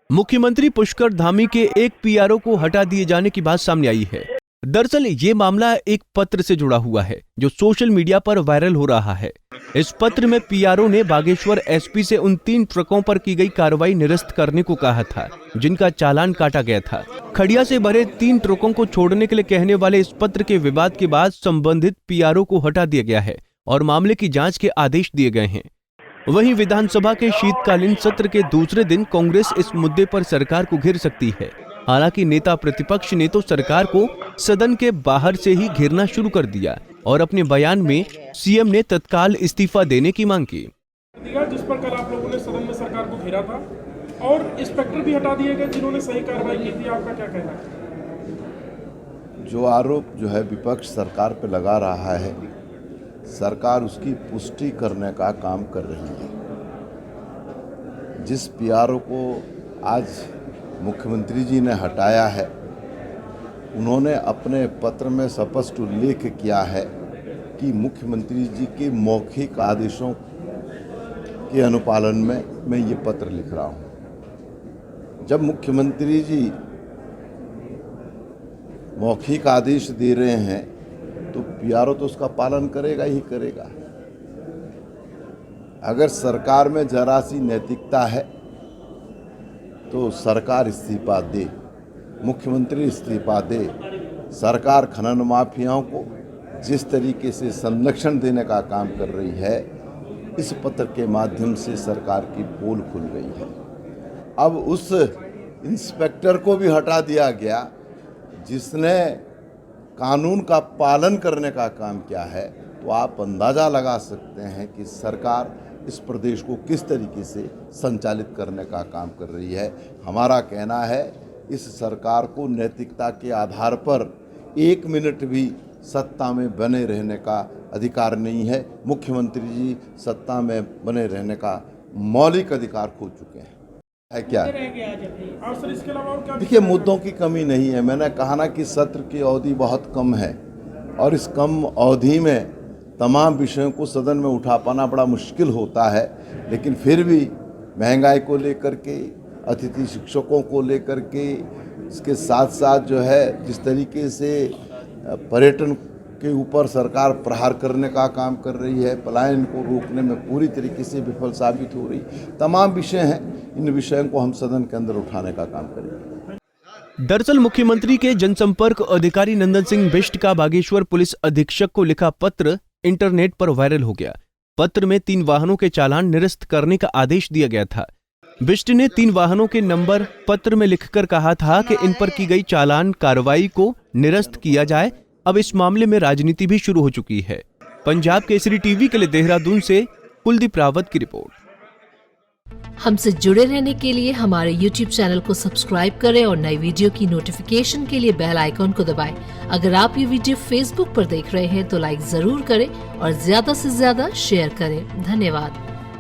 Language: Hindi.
मुख्यमंत्री पुष्कर धामी के एक पीआरओ को हटा दिए जाने की बात सामने आई है। दरअसल ये मामला एक पत्र से जुड़ा हुआ है जो सोशल मीडिया पर वायरल हो रहा है। इस पत्र में पीआरओ ने बागेश्वर एसपी से उन 3 ट्रकों पर की गई कार्रवाई निरस्त करने को कहा था जिनका चालान काटा गया था। खड़िया से भरे 3 ट्रकों को छोड़ने के लिए कहने वाले इस पत्र के विवाद के बाद संबंधित पीआरओ को हटा दिया गया है और मामले की जांच के आदेश दिए गए हैं। वहीं विधानसभा के शीतकालीन सत्र के दूसरे दिन कांग्रेस इस मुद्दे पर सरकार को घेर सकती है। हालांकि नेता प्रतिपक्ष ने तो सरकार को सदन के बाहर से ही घेरना शुरू कर दिया और अपने बयान में सीएम ने तत्काल इस्तीफा देने की मांग की। जिस पर कल आप लोगों ने सदन में सरकार को घेरा था और इंस्पेक्टर भी हटा दिए गए जिन्होंने सही कार्रवाई की थी, आपका क्या कहना है? जो आरोप जो है विपक्ष सरकार पे लगा रहा है, सरकार उसकी पुष्टि करने का काम कर रही है। जिस पीआरओ को आज मुख्यमंत्री जी ने हटाया है, उन्होंने अपने पत्र में स्पष्ट उल्लेख किया है कि मुख्यमंत्री जी के मौखिक आदेशों के अनुपालन में मैं ये पत्र लिख रहा हूँ। जब मुख्यमंत्री जी मौखिक आदेश दे रहे हैं तो पीआरओ तो उसका पालन करेगा ही करेगा। अगर सरकार में जरा सी नैतिकता है तो सरकार इस्तीफा दे, मुख्यमंत्री इस्तीफा दे। सरकार खनन माफियाओं को जिस तरीके से संरक्षण देने का काम कर रही है, इस पत्र के माध्यम से सरकार की पोल खुल गई है। अब उस इंस्पेक्टर को भी हटा दिया गया जिसने कानून का पालन करने का काम किया है, तो आप अंदाज़ा लगा सकते हैं कि सरकार इस प्रदेश को किस तरीके से संचालित करने का काम कर रही है। हमारा कहना है इस सरकार को नैतिकता के आधार पर 1 मिनट भी सत्ता में बने रहने का अधिकार नहीं है। मुख्यमंत्री जी सत्ता में बने रहने का मौलिक अधिकार खो चुके हैं। है क्या? देखिए, मुद्दों की कमी नहीं है। मैंने कहा ना कि सत्र की अवधि बहुत कम है और इस कम अवधि में तमाम विषयों को सदन में उठा पाना बड़ा मुश्किल होता है, लेकिन फिर भी महंगाई को लेकर के, अतिथि शिक्षकों को लेकर के, इसके साथ साथ जो है जिस तरीके से पर्यटन के ऊपर सरकार प्रहार करने का काम कर रही है, पलायन को रोकने में पूरी तरीके से विफल साबित हो रही, तमाम विषय हैं। इन विषयों को हम सदन के अंदर उठाने का काम करेंगे। दरअसल मुख्यमंत्री के जनसंपर्क अधिकारी नंदन सिंह बिष्ट का बागेश्वर पुलिस अधीक्षक को लिखा पत्र इंटरनेट पर वायरल हो गया। पत्र में 3 वाहनों के चालान निरस्त करने का आदेश दिया गया था। बिष्ट ने 3 वाहनों के नंबर पत्र में लिखकर कहा था कि इन पर की गई चालान कार्रवाई को निरस्त किया जाए। अब इस मामले में राजनीति भी शुरू हो चुकी है। पंजाब केसरी टीवी के लिए देहरादून से कुलदीप रावत की रिपोर्ट। हमसे जुड़े रहने के लिए हमारे YouTube चैनल को सब्सक्राइब करें और नई वीडियो की नोटिफिकेशन के लिए बेल आइकॉन को दबाएं। अगर आप ये वीडियो Facebook पर देख रहे हैं तो लाइक जरूर करें और ज्यादा से ज्यादा शेयर करें। धन्यवाद।